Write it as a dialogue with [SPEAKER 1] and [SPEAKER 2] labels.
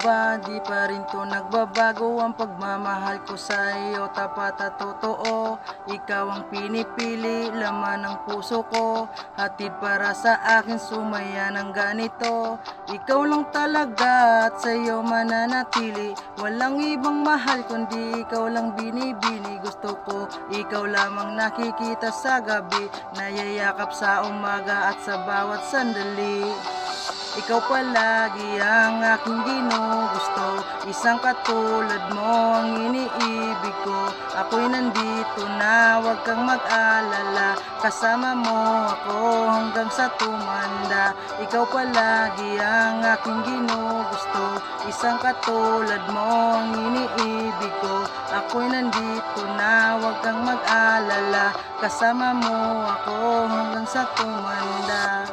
[SPEAKER 1] ba di pa rin to nagbabago ang pagmamahal ko sa iyo, tapat at totoo. Ikaw ang pinipili, laman ng puso ko, hatid para sa akin, sumaya ng ganito. Ikaw lang talaga at sa'yo mananatili, walang ibang mahal kundi ikaw lang binibini. Gusto ko ikaw lamang nakikita sa gabi, nayayakap sa umaga at sa bawat sandali. Ikaw palagi ang aking ginugusto, isang katulad mo ang iniibig ko. Ako'y nandito na, huwag kang mag-alala, kasama mo ako hanggang sa tumanda. Ikaw palagi ang aking ginugusto, isang katulad mo ang iniibig ko. Ako'y nandito na, huwag kang mag-alala, kasama mo ako hanggang sa tumanda.